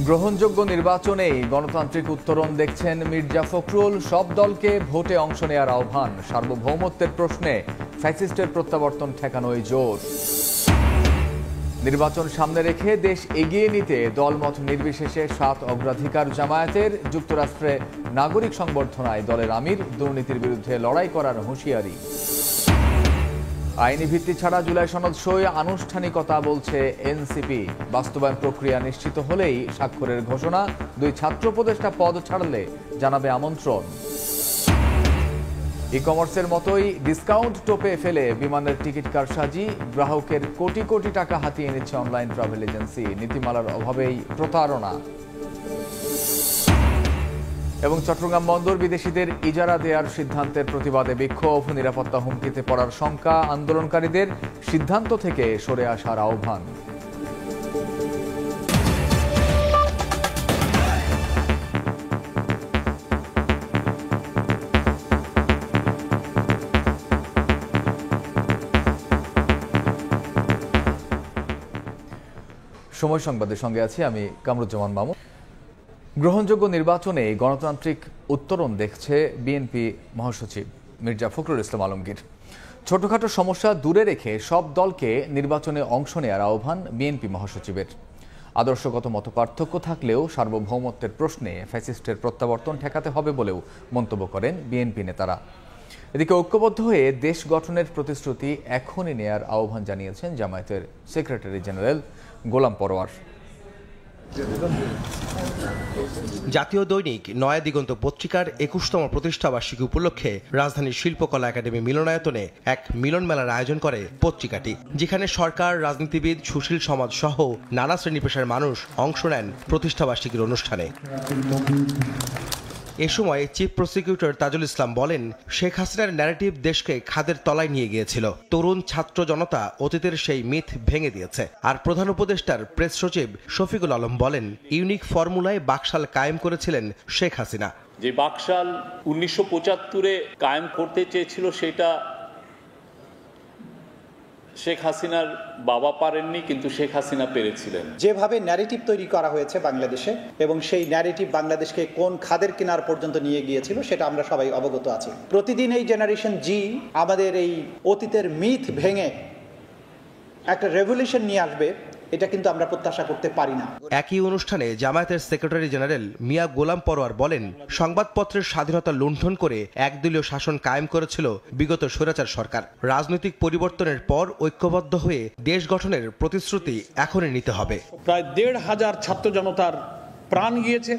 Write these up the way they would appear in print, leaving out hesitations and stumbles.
গ্রহণযোগ্য নির্বাচনেই গণতান্ত্রিক উত্তরণ দেখছেন মির্জা ফখরুল। সব দলকে ভোটে অংশ নেওয়ার আহ্বান। সার্বভৌমত্বের প্রশ্নে ফ্যাসিস্টের প্রত্যাবর্তন ঠেকানোই জোর। নির্বাচন সামনে রেখে দেশ এগিয়ে নিতে দলমত নির্বিশেষে 7 অগ্রাধিকার জামায়াতের। যুক্তরাষ্ট্রে নাগরিক সংবর্ধনায় দলের আমির। দুর্নীতির বিরুদ্ধে লড়াই করার হুঁশিয়ারি। আইনি ভিত্তি ছাড়া জুলাই সনদ সই আনুষ্ঠানিকতা বলছে এনসিপি। বাস্তবায়ন প্রক্রিয়া নিশ্চিত হলেই স্বাক্ষরের ঘোষণা। 2 ছাত্র উপদেষ্টা পদ ছাড়লে জানাবে আমন্ত্রণ। ই কমার্সের মতোই ডিসকাউন্ট টোপে ফেলে বিমানের টিকিট কারসাজি। গ্রাহকের কোটি কোটি টাকা হাতিয়ে নিচ্ছে অনলাইন ট্রাভেল এজেন্সি। নীতিমালার অভাবেই প্রতারণা। এবং চট্টগ্রাম বন্দর বিদেশিদের ইজারা দেওয়ার সিদ্ধান্তের প্রতিবাদে বিক্ষোভ। নিরাপত্তা হুমকিতে পড়ার শঙ্কা আন্দোলনকারীদের। সিদ্ধান্ত থেকে সরে আসার আহ্বান। সময় সংবাদের সঙ্গে আছি আমি কামরুজ্জামান মামুন। গ্রহণযোগ্য নির্বাচনে গণতান্ত্রিক উত্তরণ দেখছে বিএনপি মহাসচিব মির্জা ফখরুল ইসলাম আলমগীর। ছোটখাটো সমস্যা দূরে রেখে সব দলকে নির্বাচনে অংশ নেওয়ার আহ্বান বিএনপি মহাসচিবের। আদর্শগত মতপার্থক্য থাকলেও সার্বভৌমত্বের প্রশ্নে ফ্যাসিস্টের প্রত্যাবর্তন ঠেকাতে হবে বলেও মন্তব্য করেন বিএনপি নেতারা। এদিকে ঐক্যবদ্ধ হয়ে দেশ গঠনের প্রতিশ্রুতি এখনই নেয়ার আহ্বান জানিয়েছেন জামায়াতের সেক্রেটারি জেনারেল গোলাম পরোয়ার। জাতীয় দৈনিক নয়া দিগন্ত পত্রিকার 21তম প্রতিষ্ঠাবার্ষিকী উপলক্ষে রাজধানীর শিল্পকলা একাডেমি মিলনায়তনে এক মিলন মেলার আয়োজন করে পত্রিকাটি, যেখানে সরকার, রাজনীতিবিদ, সুশীল সমাজ সহ নানা শ্রেণী পেশার মানুষ অংশ নেন প্রতিষ্ঠাবার্ষিকীর অনুষ্ঠানে। এ সময় চিফ প্রসিকিউটর তাজুল ইসলাম বলেন, শেখ হাসিনার ন্যারেটিভ দেশকে খাদের তলায় নিয়ে গিয়েছিল। তরুণ ছাত্র জনতা অতীতের সেই মিথ ভেঙে দিয়েছে। আর প্রধান উপদেষ্টার প্রেস সচিব শফিকুল আলম বলেন, ইউনিক ফর্মুলায় বাকশাল কায়েম করেছিলেন শেখ হাসিনা। যে বাকশাল 1975-এ কায়েম করতে চেয়েছিল সেটা শেখ হাসিনার বাবা পারেননি, কিন্তু শেখ হাসিনা পেরেছিলেন। যেভাবে ন্যারেটিভ তৈরি করা হয়েছে বাংলাদেশে এবং সেই ন্যারেটিভ বাংলাদেশকে কোন খাদের কিনার পর্যন্ত নিয়ে গিয়েছিল সেটা আমরা সবাই অবগত আছি। প্রতিদিন এই জেনারেশন জি আমাদের এই অতীতের মিথ ভেঙে একটা রেভলিউশন নিয়ে আসবে, এটা কিন্তু আমরা প্রত্যাশা করতে পারি না। একই অনুষ্ঠানে জামায়াতের সেক্রেটারি জেনারেল মিয়া গোলাম পরোয়ার বলেন, সংবাদপত্রের স্বাধীনতা লুণ্ঠন করে একদলীয় শাসন কায়েম করেছিল বিগত স্বৈরাচার সরকার। রাজনৈতিক পরিবর্তনের পর ঐক্যবদ্ধ হয়ে দেশ গঠনের প্রতিশ্রুতি এখনই নিতে হবে। প্রায় 1,500 ছাত্র জনতার প্রাণ গিয়েছে,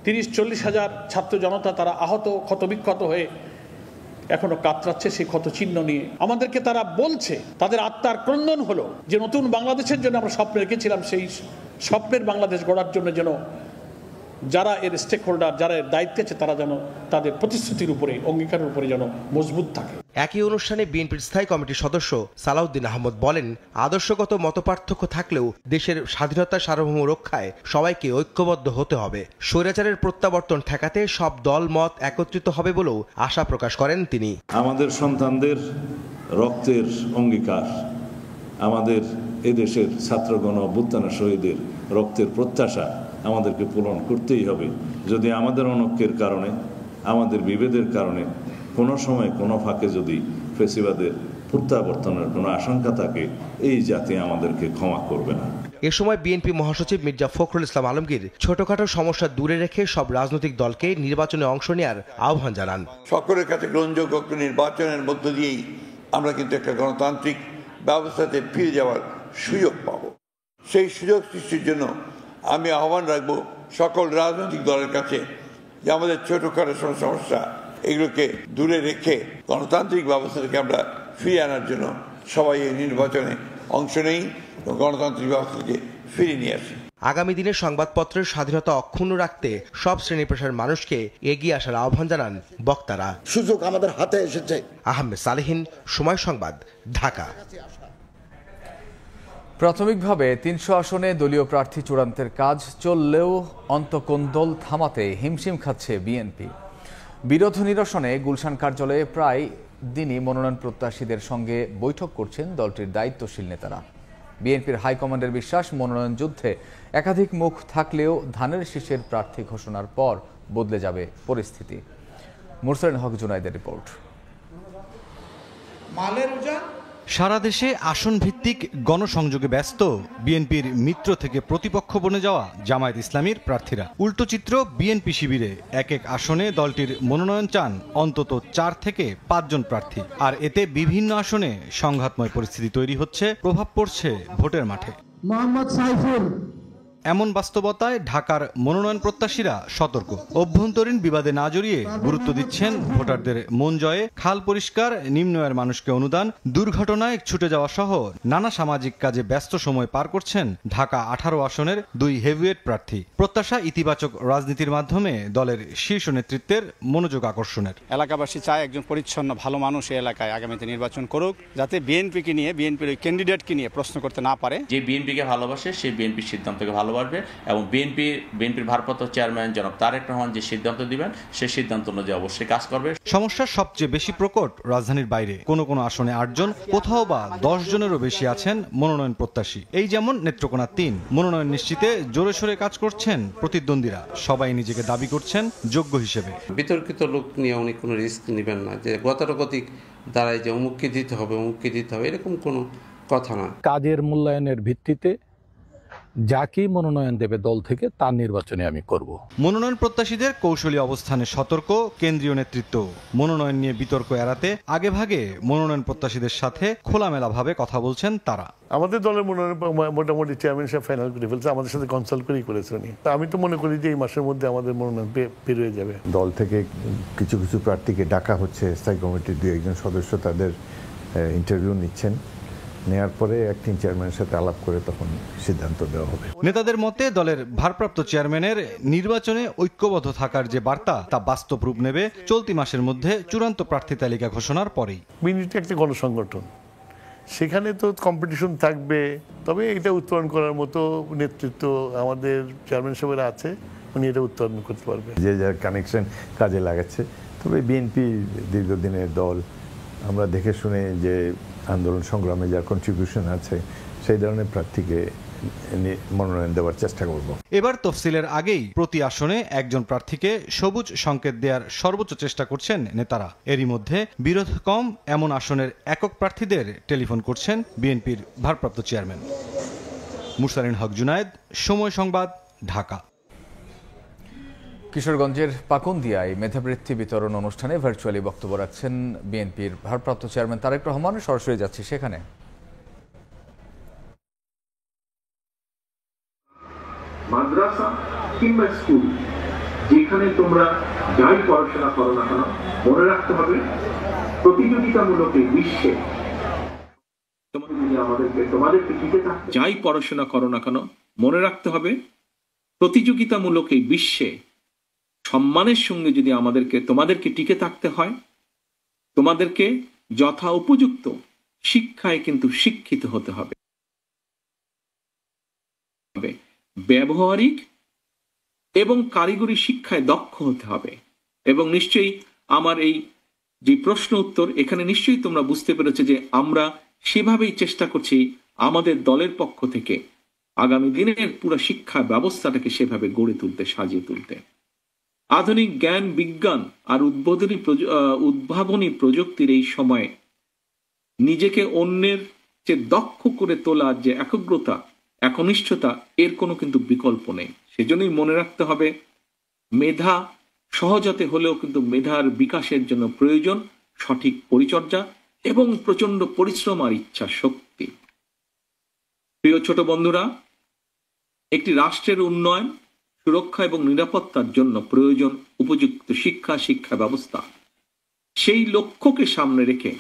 30-40 হাজার ছাত্র জনতা তারা আহত, ক্ষতবিক্ষত হয়ে এখনো কাতরাচ্ছে সেই ক্ষত চিহ্ন নিয়ে। আমাদেরকে তারা বলছে, তাদের আত্মার ক্রন্দন হলো যে নতুন বাংলাদেশের জন্য আমরা স্বপ্ন রেখেছিলাম, সেই স্বপ্নের বাংলাদেশ গড়ার জন্য যেন যারা এর স্টেক হোল্ডার, যারা এর দায়িত্বে আছে, তারা যেন তাদের প্রতিশ্রুতির উপরে, অঙ্গীকারের উপরে যেন মজবুত থাকে। একই অনুষ্ঠানে বিএনপির স্থায়ী কমিটির সদস্য সালাউদ্দিন আহমদ বলেন, আদর্শগত মতপার্থক্য থাকলেও দেশের স্বাধীনতা সার্বভৌম রক্ষায় সবাইকে ঐক্যবদ্ধ হতে হবে। স্বৈরাচারের প্রত্যাবর্তন ঠেকাতে সব দল মত একত্রিত হবে বলেও আশা প্রকাশ করেন তিনি। আমাদের সন্তানদের রক্তের অঙ্গীকার, আমাদের এদেশের ছাত্রগণ অভ্যুত্থান শহীদের রক্তের প্রত্যাশা আমাদেরকে পূরণ করতেই হবে। যদি আমাদের অনৈক্যের কারণে, আমাদের বিভেদের কারণে কোনো সময় কোনো ফাঁকে যদি ফেসিবাদের প্রত্যাবর্তনের কোনো আশঙ্কা থাকে, এই জাতি আমাদেরকে ক্ষমা করবে না। এ সময় বিএনপি মহাসচিব মির্জা ফখরুল ইসলাম আলমগীর ছোটখাটো সমস্যা দূরে রেখে সব রাজনৈতিক দলকে নির্বাচনে অংশ নেওয়ার আহ্বান জানান। সকলের কাছে গ্রহণযোগ্য নির্বাচনের মধ্য দিয়েই আমরা কিন্তু একটা গণতান্ত্রিক ব্যবস্থাতে ফিরে যাওয়ার সুযোগ পাব। সেই সুযোগ সৃষ্টির জন্য আমি আহ্বান রাখবো সকল রাজনৈতিক দলের কাছে যে আমাদের ছোটখাটো সমস্যা এগুলোকে দূরে রেখে গণতান্ত্রিক ব্যবস্থা থেকে আমরা ফিরে আনার জন্য সবাই এই নির্বাচনে অংশ নেই এবং গণতান্ত্রিক ব্যবস্থাকে ফিরিয়ে নিয়ে আসি। আগামী দিনে সংবাদপত্রের স্বাধীনতা অক্ষুণ্ণ রাখতে সব শ্রেণী পেশার মানুষকে এগিয়ে আসার আহ্বান জানান বক্তারা। সুযোগ আমাদের হাতে এসেছে। আহমেদ সালেহীন, সময় সংবাদ, ঢাকা। প্রাথমিকভাবে 300 আসনে দলীয় প্রার্থী চূড়ান্তের কাজ চললেও অন্তকোন্দল থামাতে হিমশিম খাচ্ছে বিএনপি। বিরোধ নিরসনে গুলশান কার্যালয়ে প্রায় দিনই মনোনয়ন প্রত্যাশীদের সঙ্গে বৈঠক করছেন দলটির দায়িত্বশীল নেতারা। বিএনপির হাইকমান্ডের বিশ্বাস, মনোনয়ন যুদ্ধে একাধিক মুখ থাকলেও ধানের শীষের প্রার্থী ঘোষণার পর বদলে যাবে পরিস্থিতি। মুরসালিন হক জুনাইদের রিপোর্ট। সারা দেশে আসন ভিত্তিক গণসংযোগে ব্যস্ত বিএনপির মিত্র থেকে প্রতিপক্ষ বনে যাওয়া জামায়াত ইসলামীর প্রার্থীরা। উল্টো চিত্র বিএনপি শিবিরে এক এক আসনে দলটির মনোনয়ন চান অন্তত 4 থেকে 5 জন প্রার্থী। আর এতে বিভিন্ন আসনে সংঘাতময় পরিস্থিতি তৈরি হচ্ছে, প্রভাব পড়ছে ভোটের মাঠে। মোহাম্মদ সাইফুল এমন বাস্তবতায় ঢাকার মনোনয়ন প্রত্যাশীরা সতর্ক। অভ্যন্তরীণ বিবাদে না জড়িয়ে গুরুত্ব দিচ্ছেন ভোটারদের মন জয়ে, খাল পরিষ্কার, নিম্ন আয়ের মানুষকে অনুদান, দুর্ঘটনায় ছুটে যাওয়া সহ নানা সামাজিক কাজে ব্যস্ত সময় পার করছেন ঢাকা 18 আসনের 2 হেভিওয়েট প্রার্থী। প্রত্যাশা ইতিবাচক রাজনীতির মাধ্যমে দলের শীর্ষ নেতৃত্বের মনোযোগ আকর্ষণের। এলাকাবাসী চায় একজন পরিচ্ছন্ন ভালো মানুষ এই এলাকায় আগামীতে নির্বাচন করুক, যাতে বিএনপিকে নিয়ে, বিএনপির ওই ক্যান্ডিডেটকে নিয়ে প্রশ্ন করতে না পারে। যে বিএনপিকে ভালোবাসে সে বিএনপির সিদ্ধান্তকে ভালোবাসবে এবং বিএনপির ভারপ্রাপ্ত চেয়ারম্যান জনাব তারেক রহমান যে সিদ্ধান্ত দিবেন সেই সিদ্ধান্ত অনুযায়ী অবশ্যই কাজ করবে। সমস্যার সবচেয়ে বেশি প্রকট রাজধানীর বাইরে। কোনো আসনে 8 জন, কোথাও বা 10 জনেরও বেশি আছেন মনোনয়ন প্রত্যাশী। এই যেমন নেত্রকোনা 3। মনোনয়ন নিশ্চিতে জোরে সোরে কাজ করছেন প্রতিদ্বন্দ্বীরা। সবাই নিজেকে দাবি করছেন যোগ্য হিসেবে। বিতর্কিত লোক নিয়ে উনি কোনো রিস্ক নেবেন না, যে গতানুগতিক দ্বারাই যে অমুককে দিতে হবে এরকম কোনো কথা না। কাজের মূল্যায়নের ভিত্তিতে যাকেই মনোনয়ন দেবে দল থেকে তার নির্বাচনে আমি করব। মনোনয়ন প্রত্যাশীদের কৌশলী অবস্থানে সতর্ক কেন্দ্রীয় নেতৃত্ব। মনোনয়ন নিয়ে বিতর্ক এড়াতে আগেভাগে মনোনয়ন প্রত্যাশীদের সাথে খোলামেলাভাবে কথা বলছেন তারা। আমাদের দলের মনোনয়ন মোটামুটি চেয়ারম্যান সাহেব ফাইনাল করে ফেলছে, আমাদের সাথে কনসাল্ট করেছে উনি। আমি তো মনে করি যে এই মাসের মধ্যে আমাদের মনোনয়ন বের হয়ে যাবে। দল থেকে কিছু প্রার্থীকে ডাকা হচ্ছে, স্থায়ী কমিটির 2-1 সদস্য তাদের ইন্টারভিউ নিচ্ছেন। নেয়ার পরে অ্যাক্টিং চেয়ারম্যানের সাথে আলাপ করে তখন সিদ্ধান্ত দেওয়া হবে। নেতাদের মতে দলের ভারপ্রাপ্ত চেয়ারম্যানের নির্বাচনে ঐক্যবদ্ধ থাকার যে বার্তা তা বাস্তব রূপ নেবে চলতি মাসের মধ্যে চূড়ান্ত প্রার্থী তালিকা ঘোষণার পরেই। বিএনপি একটা গণসংগঠন, সেখানে তো কম্পিটিশন থাকবে, তবে এটা উত্তোলন করার মতো নেতৃত্ব আমাদের চেয়ারম্যান সাহেবের আছে, উনি এটা উত্তোলন করতে পারবে। যে যার কানেকশন কাজে লাগাচ্ছে। তবে বিএনপি দীর্ঘদিনের দল, আমরা দেখে শুনে যে আন্দোলন সংগ্রামে যার কন্ট্রিবিউশন আছে সেই ধরনের প্রার্থীকে মনোনয়ন দেওয়ার চেষ্টা করব। এবার তফসিলের আগেই প্রতি আসনে 1 জন প্রার্থীকে সবুজ সংকেত দেওয়ার সর্বোচ্চ চেষ্টা করছেন নেতারা। এরই মধ্যে বিরোধ কম এমন আসনের একক প্রার্থীদের টেলিফোন করছেন বিএনপির ভারপ্রাপ্ত চেয়ারম্যান। মুরসালিন হক জুনায়েদ, সময় সংবাদ, ঢাকা। কিশোরগঞ্জের পাকুন্দিয়ায় মেধাবৃত্তি বিতরণ অনুষ্ঠানে ভার্চুয়ালি বক্তব্য রাখছেন বিএনপির ভারপ্রাপ্ত চেয়ারম্যান তারেক রহমান। সরাসরি যাচ্ছি সেখানে। মাদ্রাসা কিংবা স্কুল, যেখানে তোমরা যাই পড়াশোনা করো না কেন, মনে রাখতে হবে প্রতিযোগিতামূলক এই বিশ্বে তোমাদেরকে টিকে থাকতে, যাই পড়াশোনা করো না কেন মনে রাখতে হবে প্রতিযোগিতামূলক এই বিশ্বে সম্মানের সঙ্গে যদি তোমাদেরকে টিকে থাকতে হয়, তোমাদেরকে যথা উপযুক্ত শিক্ষায় কিন্তু শিক্ষিত হতে হবে, ব্যবহারিক এবং কারিগরি শিক্ষায় দক্ষ হতে হবে। এবং নিশ্চয়ই আমার এই যে প্রশ্ন উত্তর, এখানে নিশ্চয়ই তোমরা বুঝতে পেরেছো যে আমরা সেভাবেই চেষ্টা করছি আমাদের দলের পক্ষ থেকে আগামী দিনের পুরো শিক্ষা ব্যবস্থাটাকে সেভাবে গড়ে তুলতে, সাজিয়ে তুলতে। আধুনিক জ্ঞান, বিজ্ঞান আর উদ্ভাবনী প্রযুক্তির এই সময়ে নিজেকে অন্যের চেয়ে দক্ষ করে তোলার যে একগ্রতা, একনিষ্ঠতা, এর কোনো কিন্তু বিকল্প নেই। সেজন্যই মনে রাখতে হবে মেধা সহজতে হলেও কিন্তু মেধার বিকাশের জন্য প্রয়োজন সঠিক পরিচর্যা এবং প্রচন্ড পরিশ্রম আর ইচ্ছা শক্তি। প্রিয় ছোট বন্ধুরা, একটি রাষ্ট্রের উন্নয়ন, সুরক্ষা এবং নিরাপত্তার জন্য প্রয়োজন উপযুক্ত শিক্ষা ব্যবস্থা। সেই লক্ষ্যকে সামনে রেখে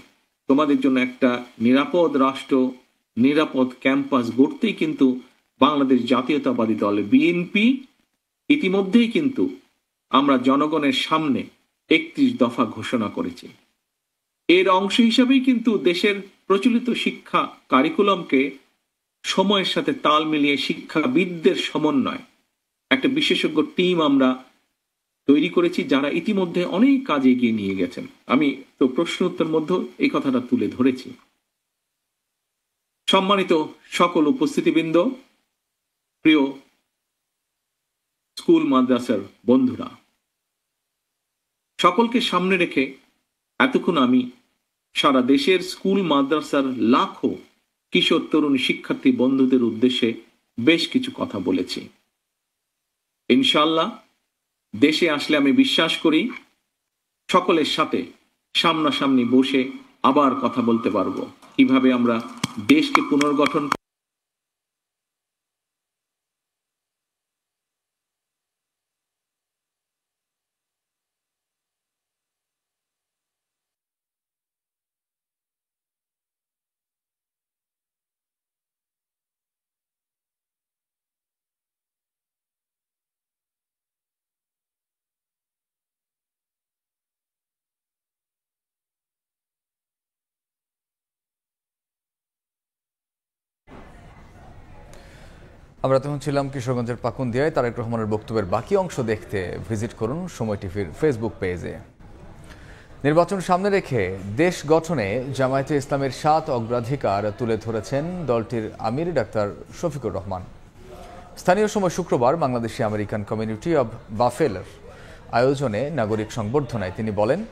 তোমাদের জন্য একটা নিরাপদ রাষ্ট্র, নিরাপদ ক্যাম্পাস গড়তেই কিন্তু বাংলাদেশ জাতীয়তাবাদী দল বিএনপি ইতিমধ্যেই কিন্তু আমরা জনগণের সামনে 31 দফা ঘোষণা করেছি। এর অংশ হিসাবেই কিন্তু দেশের প্রচলিত শিক্ষা কারিকুলামকে সময়ের সাথে তাল মিলিয়ে শিক্ষাবিদদের সমন্বয় একটা বিশেষজ্ঞ টিম আমরা তৈরি করেছি, যারা ইতিমধ্যে অনেক কাজ এগিয়ে নিয়ে গেছেন। আমি তো প্রশ্ন উত্তর মধ্যে এই কথাটা তুলে ধরেছি। সম্মানিত সকল উপস্থিতিবৃন্দ, প্রিয় স্কুল মাদ্রাসার বন্ধুরা, সকলকে সামনে রেখে এতক্ষণ আমি সারা দেশের স্কুল মাদ্রাসার লাখো কিশোর তরুণ শিক্ষার্থী বন্ধুদের উদ্দেশ্যে বেশ কিছু কথা বলেছি। ইনশাআল্লাহ দেশে আসলে আমি বিশ্বাস করি সকলের সাথে সামনাসামনি বসে আবার কথা বলতে পারবো, কিভাবে আমরা দেশকে পুনর্গঠন আমরা তখন ছিলাম কিশোরগঞ্জের পাকুন্দিয়ায়। তারেক রহমানের বক্তব্যের বাকি অংশ দেখতে ভিজিট করুন সময় টিভির ফেসবুক পেজে। নির্বাচন সামনে রেখে দেশ গঠনে জামায়াতে ইসলামের 7 অগ্রাধিকার তুলে ধরেছেন দলটির আমির ডাক্তার শফিকুর রহমান। স্থানীয় সময় শুক্রবার বাংলাদেশি আমেরিকান কমিউনিটি অব বাফেলোর আয়োজনে নাগরিক সংবর্ধনায় তিনি বলেন,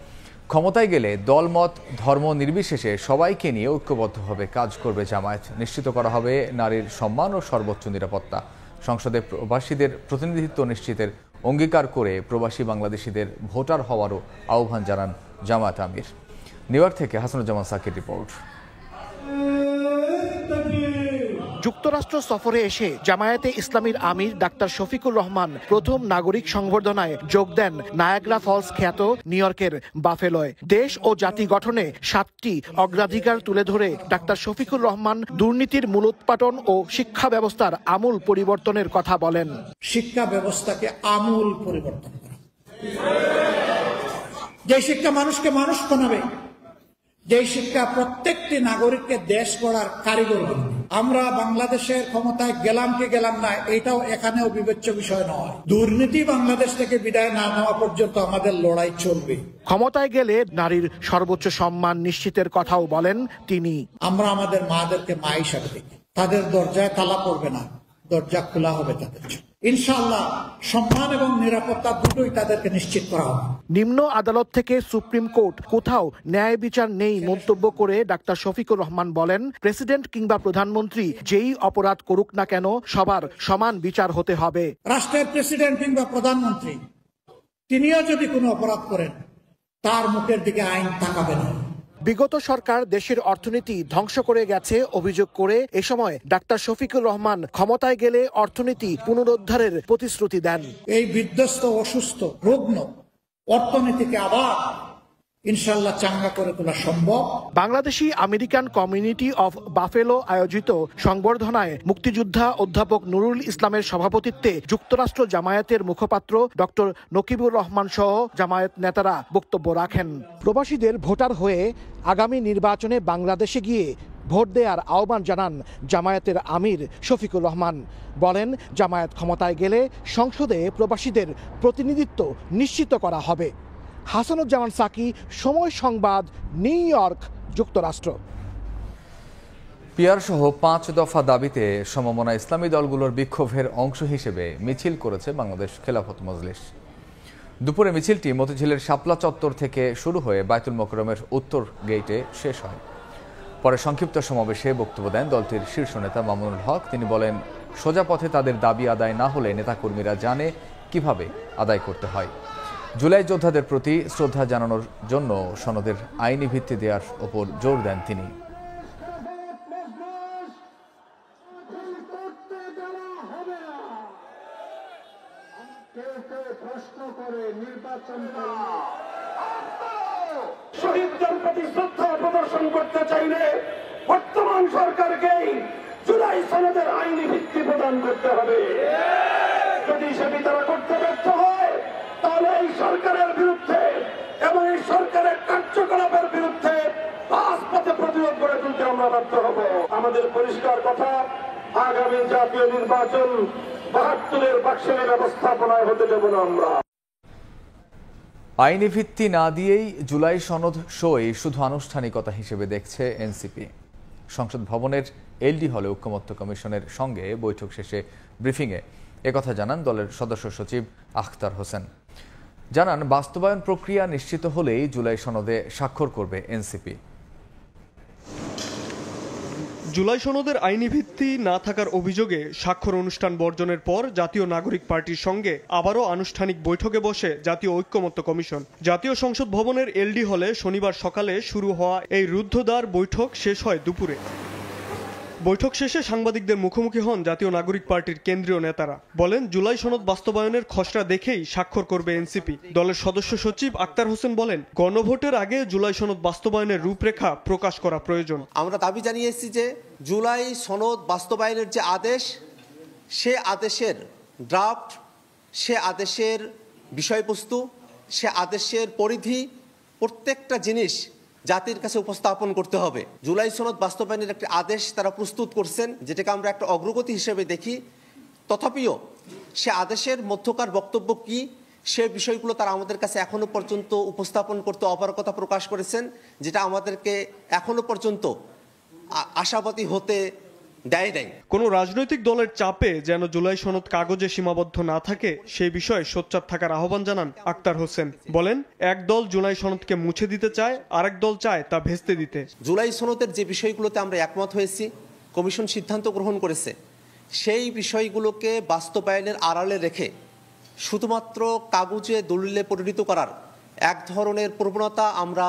ক্ষমতায় গেলে দলমত ধর্ম নির্বিশেষে সবাইকে নিয়ে ঐক্যবদ্ধভাবে কাজ করবে জামায়াত। নিশ্চিত করা হবে নারীর সম্মান ও সর্বোচ্চ নিরাপত্তা। সংসদে প্রবাসীদের প্রতিনিধিত্ব নিশ্চিতের অঙ্গীকার করে প্রবাসী বাংলাদেশিদের ভোটার হওয়ারও আহ্বান জানান জামায়াত আমির। নিউ ইয়র্ক থেকে হাসানুজ্জামান সাকির রিপোর্ট। যুক্তরাষ্ট্র সফরে এসে জামায়াতে ইসলামীর আমির ডাক্তার শফিকুর রহমান প্রথম নাগরিক সংবর্ধনায় যোগ দেন নায়াগ্রা ফলস খ্যাত নিউ ইয়র্কের বাফেলোয়। দেশ ও জাতি গঠনে 7টি অগ্রাধিকার তুলে ধরে ডাক্তার শফিকুর রহমান দুর্নীতির মূলোৎপাটন ও শিক্ষা ব্যবস্থার আমূল পরিবর্তনের কথা বলেন। শিক্ষা ব্যবস্থাকে আমূল পরিবর্তন করা, যে শিক্ষা মানুষকে মানুষ বানাবে, যে শিক্ষা প্রত্যেকটি নাগরিককে দেশ গড়ার কারিগর বানাবে। আমরা বাংলাদেশের ক্ষমতায় গেলাম কি গেলাম না, এটাও এখানেও বিবেচ্য বিষয় নয়। দুর্নীতি বাংলাদেশ থেকে বিদায় না নেওয়া পর্যন্ত আমাদের লড়াই চলবে। ক্ষমতায় গেলে নারীর সর্বোচ্চ সম্মান নিশ্চিতের কথাও বলেন তিনি। আমরা আমাদের মাদেরকে মা হিসাবে দেখি, তাদের দরজায় তালা পড়বে না, দরজা খোলা হবে তাদের জন্য। ইনশাআল্লাহ সম্মান এবং নিরাপত্তা দুটোই তাদেরকে নিশ্চিত করা হবে। নিম্ন আদালত থেকে সুপ্রিম কোর্ট কোথাও ন্যায় বিচার নেই মন্তব্য করে ডাক্তার শফিকুর রহমান বলেন, প্রেসিডেন্ট কিংবা প্রধানমন্ত্রী যেই অপরাধ করুক না কেন সবার সমান বিচার হতে হবে। রাষ্ট্রের প্রেসিডেন্ট কিংবা প্রধানমন্ত্রী তিনিও যদি কোনো অপরাধ করেন, তার মুখের দিকে আইন তাকাবে না। বিগত সরকার দেশের অর্থনীতি ধ্বংস করে গেছে অভিযোগ করে এ সময় ডাক্তার শফিকুর রহমান ক্ষমতায় গেলে অর্থনীতি পুনরুদ্ধারের প্রতিশ্রুতি দেন। এই বিধ্বস্ত, অসুস্থ, রুগ্ন অর্থনীতিকে আবার ইনশাআল্লাহ চাঙ্গা করে তোলা সম্ভব। Bangladeshi American community of buffalo আয়োজিত সংবর্ধনায় মুক্তিযোদ্ধা অধ্যাপক নুরুল ইসলামের সভাপতিত্বে যুক্তরাষ্ট্র জামায়াতের মুখপাত্র ডক্টর নকিবুর রহমান সহ জামায়াত নেতারা বক্তব্য রাখেন। প্রবাসীদের ভোটার হয়ে আগামী নির্বাচনে বাংলাদেশে গিয়ে ভোট দেওয়ার আহ্বান জানান জামায়াতের আমির শফিকুর রহমান। বলেন, জামায়াত ক্ষমতায় গেলে সংসদে প্রবাসীদের প্রতিনিধিত্ব নিশ্চিত করা হবে। হাসানুজ্জামান সাকি, সময় সংবাদ, নিউ ইয়র্ক, যুক্তরাষ্ট্র। পিয়ার সহ 5 দফা দাবিতে সমমনা ইসলামী দলগুলোর বিক্ষোভের অংশ হিসেবে মিছিল করেছে বাংলাদেশ খেলাফত মজলিস। দুপুরে মিছিলটি মতিঝিলের শাপলা চত্বর থেকে শুরু হয়ে বায়তুল মোকরমের উত্তর গেইটে শেষ হয়। পরে সংক্ষিপ্ত সমাবেশে বক্তব্য দেন দলটির শীর্ষ নেতা মামুনুল হক। তিনি বলেন, সোজা পথে তাদের দাবি আদায় না হলে নেতাকর্মীরা জানে কিভাবে আদায় করতে হয়। জুলাই যোদ্ধাদের প্রতি শ্রদ্ধা জানানোর জন্য সনদের আইনি ভিত্তি দেওয়ার ওপর জোর দেন তিনি। শহীদদের প্রতি শ্রদ্ধা প্রদর্শন করতে চাইলে বর্তমান সরকারকেই জুলাই সনদের আইনি ভিত্তি প্রদান করতে হবে। যদি সেটি তারা করতে ব্যর্থ হয়, তাহলে এই সরকারের বিরুদ্ধে এবং এই সরকারের কার্যকলাপের বিরুদ্ধে রাজপথে প্রতিরোধ গড়ে তুলতে আমরা বাধ্য হব। আমাদের পরিষ্কার কথা, আগামী জাতীয় নির্বাচন ৭২-এর বাকশালী ব্যবস্থাপনায় হতে দেব না আমরা। আইনি ভিত্তি না দিয়েই জুলাই সনদ সই শুধু আনুষ্ঠানিকতা হিসেবে দেখছে এনসিপি। সংসদ ভবনের এলডি হলে ঐকমত্য কমিশনের সঙ্গে বৈঠক শেষে ব্রিফিংয়ে একথা জানান দলের সদস্য সচিব আখতার হোসেন। জানান, বাস্তবায়ন প্রক্রিয়া নিশ্চিত হলেই জুলাই সনদে স্বাক্ষর করবে এনসিপি। জুলাই সনদের আইনি ভিত্তি না থাকার অভিযোগে স্বাক্ষর অনুষ্ঠান বর্জনের পর জাতীয় নাগরিক পার্টির সঙ্গে আবারও আনুষ্ঠানিক বৈঠকে বসে জাতীয় ঐকমত্য কমিশন। জাতীয় সংসদ ভবনের এলডি হলে শনিবার সকালে শুরু হওয়া এই রুদ্ধদ্বার বৈঠক শেষ হয় দুপুরে। বৈঠক শেষে সাংবাদিকদের মুখোমুখি হন জাতীয় নাগরিক পার্টির কেন্দ্রীয় নেতারা। বলেন, জুলাই সনদ বাস্তবায়নের খসড়া দেখেই স্বাক্ষর করবে এনসিপি। দলের সদস্য সচিব আখতার হোসেন বলেন, গণভোটের আগে জুলাই সনদ বাস্তবায়নের রূপরেখা প্রকাশ করা প্রয়োজন। আমরা দাবি জানিয়েছি যে জুলাই সনদ বাস্তবায়নের যে আদেশ, সে আদেশের ড্রাফট, সে আদেশের বিষয়বস্তু, সে আদেশের পরিধি, প্রত্যেকটা জিনিস জাতির কাছে উপস্থাপন করতে হবে। জুলাই সনদ বাস্তবায়নের একটি আদেশ তারা প্রস্তুত করছেন, যেটাকে আমরা একটা অগ্রগতি হিসেবে দেখি। তথাপিও সে আদেশের মধ্যকার বক্তব্য কি, সে বিষয়গুলো তারা আমাদের কাছে এখনো পর্যন্ত উপস্থাপন করতে অপারগতা প্রকাশ করেছেন, যেটা আমাদেরকে এখনো পর্যন্ত আশাবাদী হতে দেয় নাই। কোনো রাজনৈতিক দলের চাপে যেন জুলাই সনদ কাগজে সীমাবদ্ধ না থাকে, সেই বিষয়ে সোচ্চার থাকার আহ্বান জানান আখতার হোসেন। বলেন, এক দল জুলাই সনদকে মুছে দিতে চায়, আরেক দল চায় তা ভেস্তে দিতে। জুলাই সনদের যে বিষয়গুলোতে আমরা একমত হয়েছি, কমিশন সিদ্ধান্ত গ্রহণ করেছে, সেই বিষয়গুলোকে বাস্তবায়নের আড়ালে রেখে শুধুমাত্র কাগজে দলিলে পরিণত করার এক ধরনের প্রবণতা আমরা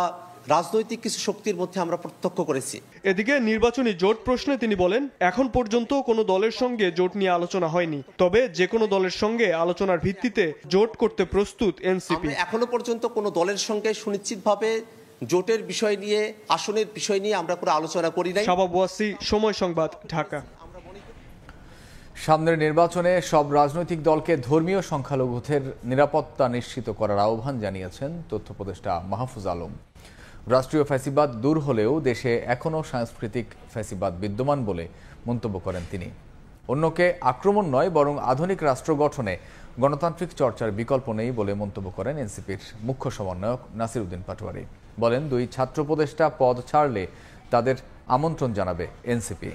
রাজনৈতিক কিছু শক্তির মধ্যে আমরা প্রত্যক্ষ করেছি। এদিকে নির্বাচনী জোট প্রশ্নে তিনি বলেন, এখন পর্যন্ত কোনো দলের সঙ্গে জোট নিয়ে আলোচনা হয়নি, তবে যে কোনো দলের সঙ্গে আলোচনার ভিত্তিতে জোট করতে প্রস্তুত এনসিপি। এখনো পর্যন্ত কোনো দলের সঙ্গে সুনিশ্চিতভাবে জোটের বিষয় নিয়ে, আসনের বিষয় নিয়ে আমরা কোনো আলোচনা করি নাই। শাবাব ওয়াসি, সময় সংবাদ, ঢাকা। সামনের নির্বাচনে সব রাজনৈতিক দলকে ধর্মীয় সংখ্যালঘুদের নিরাপত্তা নিশ্চিত করার আহ্বান জানিয়েছেন তথ্য উপদেষ্টা মাহফুজ আলম। রাষ্ট্রীয় ফ্যাসিবাদ দূর হলেও দেশে এখনও সাংস্কৃতিক ফ্যাসিবাদ বিদ্যমান বলে মন্তব্য করেন তিনি। অন্যকে আক্রমণ নয়, বরং আধুনিক রাষ্ট্র গঠনে গণতান্ত্রিক চর্চার বিকল্প নেই বলে মন্তব্য করেন এনসিপির মুখ্য সমন্বয়ক নাসির উদ্দিন পাটোয়ারি। বলেন, 2 ছাত্র উপদেষ্টা পদ ছাড়লে তাদের আমন্ত্রণ জানাবে এনসিপি।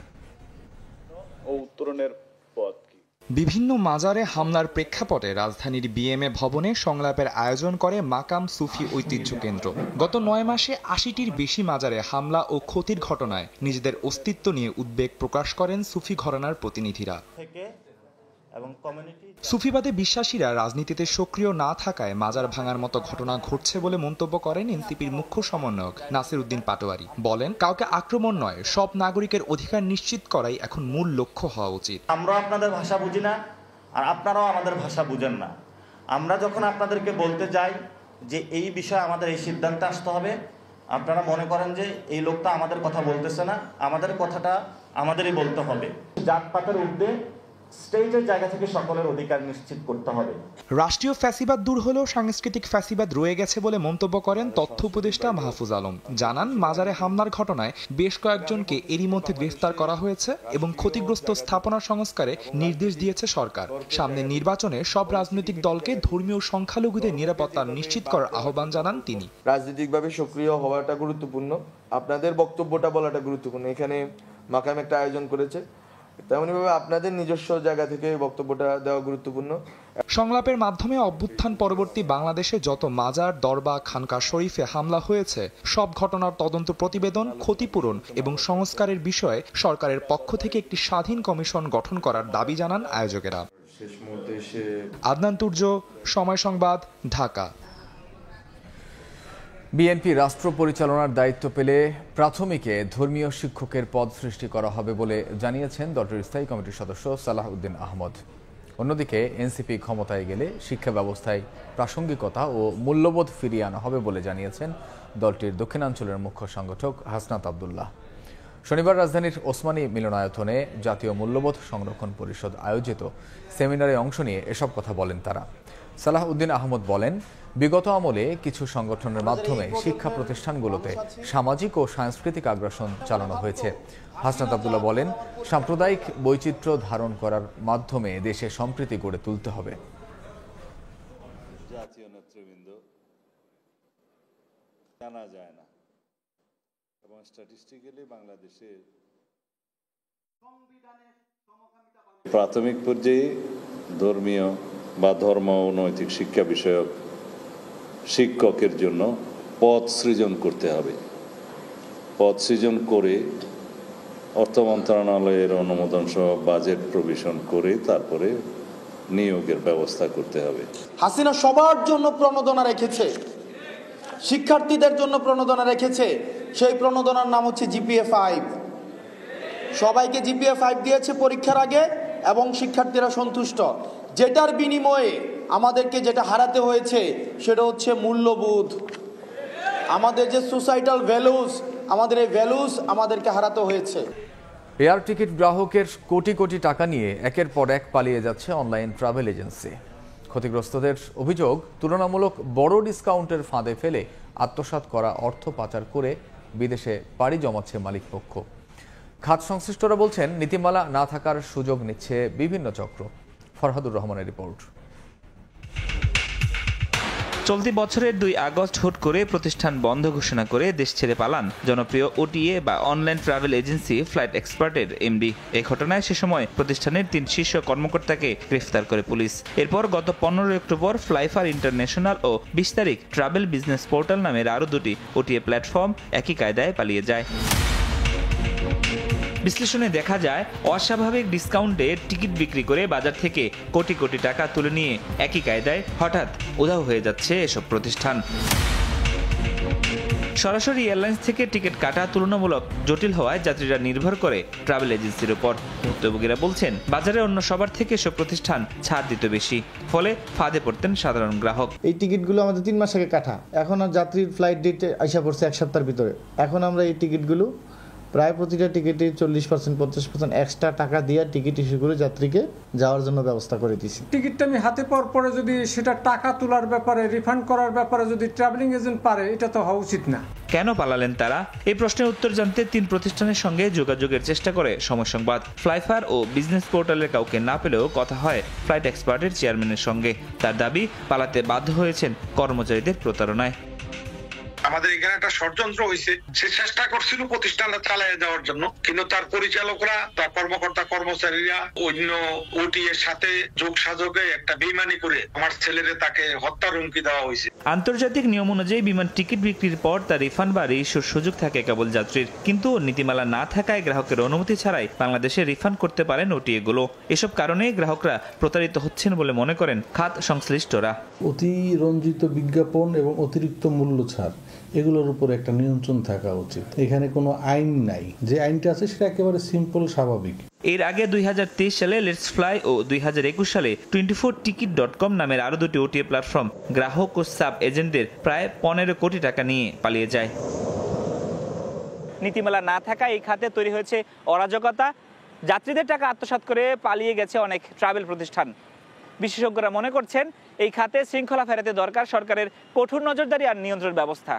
বিভিন্ন মাজারে হামলার প্রেক্ষাপটে রাজধানীর বিএমএ ভবনে সংলাপের আয়োজন করে মাকাম সুফি ঐতিহ্য কেন্দ্র। গত 9 মাসে 80টির বেশি মাজারে হামলা ও ক্ষতির ঘটনায় নিজেদের অস্তিত্ব নিয়ে উদ্বেগ প্রকাশ করেন সুফি ঘরানার প্রতিনিধিরা। সুফিবাদে বিশ্বাসীরা রাজনীতিতে সক্রিয় না থাকায় মাজার ভাঙার মতো ঘটনা ঘটছে বলে মন্তব্য করেন এনসিপির মুখ্য সমন্বয়ক নাসির উদ্দিন পাটোয়ারি। বলেন, কাউকে আক্রমণ নয়, সব নাগরিকের অধিকার নিশ্চিত করাই এখন মূল লক্ষ্য হওয়া উচিত। আমরা আপনাদের ভাষা বুঝি না, আর আপনারাও আমাদের ভাষা বুঝেন না। আমরা যখন আপনাদেরকে বলতে যাই যে এই বিষয়ে আমাদের এই সিদ্ধান্তে আসতে হবে, আপনারা মনে করেন যে এই লোকটা আমাদের কথা বলতেছে না, আমাদের কথাটা আমাদেরই বলতে হবে। জাতপাতের ঊর্ধ্বে স্টেটের জায়গা থেকে সকলের অধিকার নিশ্চিত করতে হবে। রাষ্ট্রীয় ফ্যাসিবাদ দূর হলেও সাংস্কৃতিক ফ্যাসিবাদ রয়ে গেছে বলে মন্তব্য করেন তথ্য উপদেষ্টা মাহফুজ আলম। জানান, মাজারে হামলার ঘটনায় বেশ কয়েকজনকে এরই মধ্যে গ্রেফতার করা হয়েছে এবং ক্ষতিগ্রস্ত স্থাপনা সংস্কারে নির্দেশ দিয়েছে সরকার। সামনে নির্বাচনে সব রাজনৈতিক দলকে ধর্মীয় সংখ্যালঘুদের নিরাপত্তা নিশ্চিত করার আহ্বান জানান তিনি। রাজনৈতিকভাবে সক্রিয় হওয়াটা গুরুত্বপূর্ণ, আপনাদের বক্তব্যটা বলাটা গুরুত্বপূর্ণ। এখানে মাকাম একটা আয়োজন করেছে, তেমনিভাবে আপনাদের নিজস্ব জায়গা থেকে বক্তব্যটা দেওয়া গুরুত্বপূর্ণ। সংলাপের মাধ্যমে অভ্যুত্থান পরবর্তী বাংলাদেশে যত মাজার, দরবার, খানকা শরীফে হামলা হয়েছে সব ঘটনার তদন্ত প্রতিবেদন, ক্ষতিপূরণ এবং সংস্কারের বিষয়ে সরকারের পক্ষ থেকে একটি স্বাধীন কমিশন গঠন করার দাবি জানান আয়োজকেরা। আদনান তুর্য, সময় সংবাদ, ঢাকা। বিএনপি রাষ্ট্র পরিচালনার দায়িত্ব পেলে প্রাথমিকে ধর্মীয় শিক্ষকের পদ সৃষ্টি করা হবে বলে জানিয়েছেন দলটির স্থায়ী কমিটির সদস্য সালাহ উদ্দিন আহমদ। অন্যদিকে এনসিপি ক্ষমতায় গেলে শিক্ষা ব্যবস্থায় প্রাসঙ্গিকতা ও মূল্যবোধ ফিরিয়ে আনা হবে বলে জানিয়েছেন দলটির দক্ষিণাঞ্চলের মুখ্য সংগঠক হাসনাত আবদুল্লাহ। শনিবার রাজধানীর ওসমানী মিলনায়তনে জাতীয় মূল্যবোধ সংরক্ষণ পরিষদ আয়োজিত সেমিনারে অংশ নিয়ে এসব কথা বলেন তারা। সালাহ উদ্দিন আহমদ বলেন, বিগত আমলে কিছু সংগঠনের মাধ্যমে শিক্ষা প্রতিষ্ঠানগুলোতে সামাজিক ও সাংস্কৃতিক আগ্রাসন চালানো হয়েছে। হাসনাত আবদুল্লাহ বলেন, সাম্প্রদায়িক বৈচিত্র্য ধারণ করার মাধ্যমে দেশে সম্প্রীতি গড়ে তুলতে হবে। জাতীয় নেতৃবৃন্দ জানা যায় না এবং স্ট্যাটিস্টিক্যালি বাংলাদেশে প্রাথমিক পর্যায়ে ধর্মীয় বা ধর্ম ও নৈতিক শিক্ষা বিষয়ক শিক্ষকের জন্য পদ সৃজন করতে হবে। পদ সৃজন করে অর্থ মন্ত্রণালয়ের অনুমোদন সহ বাজেট প্রভিশন করে তারপরে নিয়োগের ব্যবস্থা করতে হবে। হাসিনা সবার জন্য প্রণোদনা রেখেছে, শিক্ষার্থীদের জন্য প্রণোদনা রেখেছে। সেই প্রণোদনার নাম হচ্ছে জিপিএ 5। সবাইকে জিপিএ 5 দিয়েছে পরীক্ষার আগে এবং শিক্ষার্থীরা সন্তুষ্ট। যেটার বিনিময়ে আমাদেরকে যেটা হারাতে হয়েছে সেটা হচ্ছে মূল্যবোধ। আমাদের যে সোসাইটাল ভ্যালুস, আমাদের এই ভ্যালুস আমাদেরকে হারাতে হয়েছে। এয়ার টিকিট গ্রাহকের কোটি কোটি টাকা নিয়ে একের পর এক পালিয়ে যাচ্ছে অনলাইন ট্রাভেল এজেন্সি। ক্ষতিগ্রস্তদের অভিযোগ, তুলনামূলক বড় ডিসকাউন্টের ফাঁদে ফেলে আত্মসাৎ করা অর্থ পাচার করে বিদেশে পাড়ি জমাচ্ছে মালিকপক্ষ। খাত সংশ্লিষ্টরা বলছেন, নীতিমালা না থাকার সুযোগ নিচ্ছে বিভিন্ন চক্র। ফরহাদুর রহমানের রিপোর্ট। চলতি বছরের 2 আগস্ট হুট করে প্রতিষ্ঠান বন্ধ ঘোষণা করে দেশ ছেড়ে পালান জনপ্রিয় ওটিএ বা অনলাইন ট্রাভেল এজেন্সি ফ্লাইট এক্সপার্টের এমডি। এই ঘটনায় সে সময় প্রতিষ্ঠানের 3 শীর্ষ কর্মকর্তাকে গ্রেফতার করে পুলিশ। এরপর গত 15 অক্টোবর ফ্লাইফার ইন্টারন্যাশনাল ও 20 তারিখ ট্রাভেল বিজনেস পোর্টাল নামের আরও 2টি ওটিএ প্ল্যাটফর্ম একই কায়দায় পালিয়ে যায়। বিশ্লেষণে দেখা যায়, অস্বাভাবিক ডিসকাউন্টে টিকিট বিক্রি করে বাজার থেকে কোটি কোটি টাকা তুলে নিয়ে একই কায়দায় হঠাৎ উধাও হয়ে যাচ্ছে এসব প্রতিষ্ঠান। সরাসরি এয়ারলাইন্স থেকে টিকিট কাটা তুলনামূলক জটিল হওয়ায় যাত্রীরা নির্ভর করে ট্রাভেল এজেন্সির উপর। ভুক্তভোগীরা বলছেন, বাজারে অন্য সবার থেকে এসব প্রতিষ্ঠান ছাড় দিত বেশি, ফলে ফাঁদে পড়তেন সাধারণ গ্রাহক। এই টিকিটগুলো আমাদের 3 মাস আগে কাটা, এখন আর যাত্রীর ফ্লাইট ডেট আইসা পড়ছে 1 সপ্তাহের ভিতরে। এখন আমরা এই টিকিটগুলো প্রায় প্রতিটা টিকিটে 40% 50% এক্সট্রা টাকা দিয়ে টিকিট ইস্যু করে যাত্রীকে যাওয়ার জন্য ব্যবস্থা করে দিয়েছি। টিকিটটা আমি হাতে পাওয়ার পরে যদি সেটা টাকা তোলার ব্যাপারে, রিফান্ড করার ব্যাপারে যদি ট্রাভেলিং এজেন্ট পারে, এটা তো হওয়া উচিত না। কেন পালালেন তারা? এই প্রশ্নের উত্তর জানতে 3 প্রতিষ্ঠানের সঙ্গে যোগাযোগের চেষ্টা করে সময় সংবাদ। ফ্লাইফার ও বিজনেস পোর্টালের কাউকে না পেলেও কথা হয় ফ্লাইট এক্সপার্টের চেয়ারম্যানের সঙ্গে। তার দাবি, পালাতে বাধ্য হয়েছেন কর্মচারীদের প্রতারণায়। আমাদের এখানে একটা ষড়যন্ত্র হয়েছে, সে চেষ্টা করছিল প্রতিষ্ঠানটা চালিয়ে দেওয়ার জন্য, কিন্তু তার পরিচালকরা, তার কর্মকর্তা কর্মচারীরা অন্য ওটি এর সাথে যোগসাযোগে একটা বেইমানি করে আমার ছেলেরে তাকে হত্যার হুমকি দেওয়া হয়েছে। আন্তর্জাতিক নিয়ম অনুযায়ী বিমান টিকিট বিক্রির পর তার রিফান্ড বা রিইস্যুর সুযোগ থাকে কেবল যাত্রীর, কিন্তু নীতিমালা না থাকায় গ্রাহকের অনুমতি ছাড়াই বাংলাদেশে রিফান্ড করতে পারেন ওটিএগুলো। এসব কারণে গ্রাহকরা প্রতারিত হচ্ছেন বলে মনে করেন খাত সংশ্লিষ্টরা। অতিরঞ্জিত বিজ্ঞাপন এবং অতিরিক্ত মূল্য ছাড়, এগুলোর উপর একটা নিয়ন্ত্রণ থাকা উচিত। এখানে কোনো আইন নাই, যে আইনটা আছে সেটা একেবারে সিম্পল, স্বাভাবিক। এর আগে 2023 সালে লেটস ফ্লাই ও 2021 সালে 24ticket.com নামের আরো 2টি ওটিএ প্ল্যাটফর্ম গ্রাহক ও সাব এজেন্টদের প্রায় 15 কোটি টাকা নিয়ে পালিয়ে যায়। নীতিমালা না থাকায় এই খাতে তৈরি হয়েছে অরাজকতা। যাত্রীদের টাকা আত্মসাৎ করে পালিয়ে গেছে অনেক ট্রাভেল প্রতিষ্ঠান। বিশেষজ্ঞরা মনে করছেন, এই খাতে শৃঙ্খলা ফেরাতে দরকার সরকারের কঠোর নজরদারি আর নিয়ন্ত্রণ ব্যবস্থা।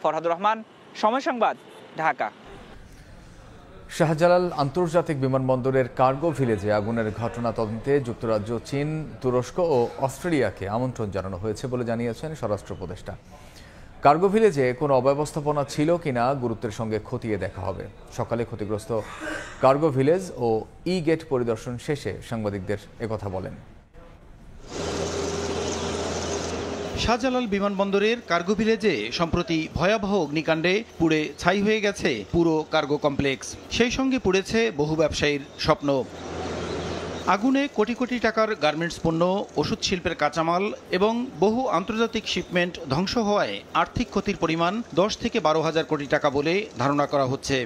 ফরহাদুর রহমান, সময় সংবাদ, ঢাকা। শাহজালাল আন্তর্জাতিক বিমানবন্দরের কার্গো ভিলেজে আগুনের ঘটনা তদন্তে যুক্তরাজ্য, চীন, তুরস্ক ও অস্ট্রেলিয়াকে আমন্ত্রণ জানানো হয়েছে বলে জানিয়েছেন স্বরাষ্ট্র উপদেষ্টা। কার্গো ভিলেজে কোনো অব্যবস্থাপনা ছিল কিনা গুরুত্বের সঙ্গে খতিয়ে দেখা হবে। সকালে ক্ষতিগ্রস্ত কার্গো ভিলেজ ও ই গেট পরিদর্শন শেষে সাংবাদিকদের একথা বলেন। শাহজালাল বিমানবন্দরের কার্গো ভিলেজে সম্প্রতি ভয়াবহ অগ্নিকাণ্ডে পুড়ে ছাই হয়ে গেছে পুরো কার্গো কমপ্লেক্স। সেই সঙ্গে পুড়েছে বহু ব্যবসায়ীর স্বপ্ন। আগুনে কোটি কোটি টাকার গার্মেন্টস পণ্য, ওষুধ শিল্পের কাঁচামাল এবং বহু আন্তর্জাতিক শিপমেন্ট ধ্বংস হওয়ায় আর্থিক ক্ষতির পরিমাণ 10 থেকে 12,000 কোটি টাকা বলে ধারণা করা হচ্ছে।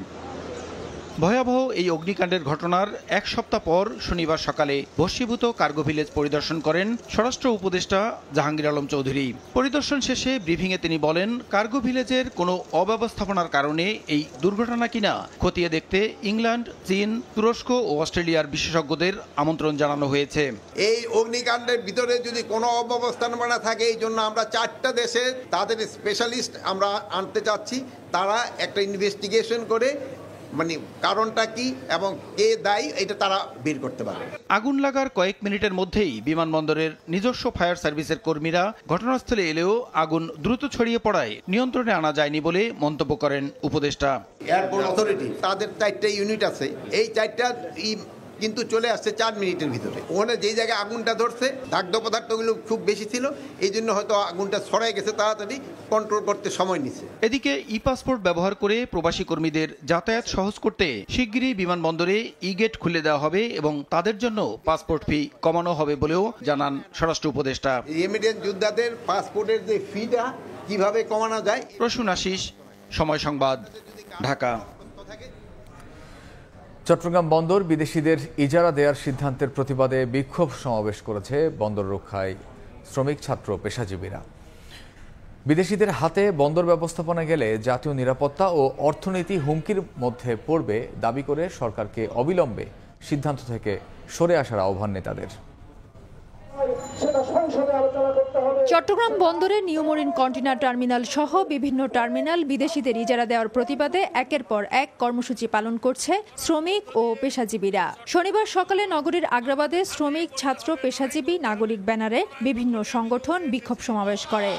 ভয়াবহ এই অগ্নিকাণ্ডের ঘটনার 1 সপ্তাহ পর শনিবার সকালে ভস্মীভূত কার্গো ভিলেজ পরিদর্শন করেন স্বরাষ্ট্র উপদেষ্টা জাহাঙ্গীর আলম চৌধুরী। পরিদর্শন শেষে ব্রিফিংয়ে তিনি বলেন, কার্গো ভিলেজের কোনো অব্যবস্থাপনার কারণে এই দুর্ঘটনা কিনা খতিয়ে দেখতে ইংল্যান্ড, চীন, তুরস্ক ও অস্ট্রেলিয়ার বিশেষজ্ঞদের আমন্ত্রণ জানানো হয়েছে। এই অগ্নিকাণ্ডের ভিতরে যদি কোনো অব্যবস্থাপনা থাকে, এই জন্য আমরা 4টা দেশের তাদের স্পেশালিস্ট আমরা আনতে চাচ্ছি। তারা একটা ইনভেস্টিগেশন করে মানে কারণটা কি এবং কে দায়ী এটা তারা বের করতে পারবে। আগুন লাগার কয়েক মিনিটের মধ্যেই বিমানবন্দরের নিজস্ব ফায়ার সার্ভিসের কর্মীরা ঘটনাস্থলে এলেও আগুন দ্রুত ছড়িয়ে পড়ায় নিয়ন্ত্রণে আনা যায়নি বলে মন্তব্য করেন উপদেষ্টা। এয়ারপোর্ট অথরিটি তাদের 4টা ইউনিট আছে, এই 4টা কিন্তু চলে আসছে 4 মিনিটের ভিতরে। ওখানে যেই জায়গায় আগুনটা ধরছে দাগ্ধ পদার্থগুলো খুব বেশি ছিল, এই জন্য হয়তো আগুনটা ছড়াই গেছে, তাড়াতাড়ি কন্ট্রোল করতে সময় নিচ্ছে। এদিকে ই পাসপোর্ট ব্যবহার করে প্রবাসী কর্মীদের যাতায়াত সহজ করতে শিগগিরই বিমানবন্দরে ই গেট খুলে দেওয়া হবে এবং তাদের জন্য পাসপোর্ট ফি কমানো হবে বলেও জানান স্বরাষ্ট্র উপদেষ্টা। রেমিটেন্স যোদ্ধাদের পাসপোর্টের যে ফিটা কিভাবে কমানো যায়। প্রসূন আশিস, সময় সংবাদ, ঢাকা। চট্টগ্রাম বন্দর বিদেশিদের ইজারা দেওয়ার সিদ্ধান্তের প্রতিবাদে বিক্ষোভ সমাবেশ করেছে বন্দর রক্ষায় শ্রমিক ছাত্র পেশাজীবীরা। বিদেশিদের হাতে বন্দর ব্যবস্থাপনা গেলে জাতীয় নিরাপত্তা ও অর্থনীতি হুমকির মধ্যে পড়বে দাবি করে সরকারকে অবিলম্বে সিদ্ধান্ত থেকে সরে আসার আহ্বান নেতাদের। চট্টগ্রাম বন্দরে নিউ মরিন কন্টেইনার টার্মিনাল সহ বিভিন্ন টার্মিনাল বিদেশিদের ইজারা দেওয়ার প্রতিবাদে একের পর এক কর্মসূচি পালন করছে শ্রমিক ও পেশাজীবীরা। শনিবার সকালে নগরীর আগ্রাবাদে শ্রমিক, ছাত্র, পেশাজীবী, নাগরিক ব্যানারে বিভিন্ন সংগঠন বিক্ষোভ সমাবেশ করে।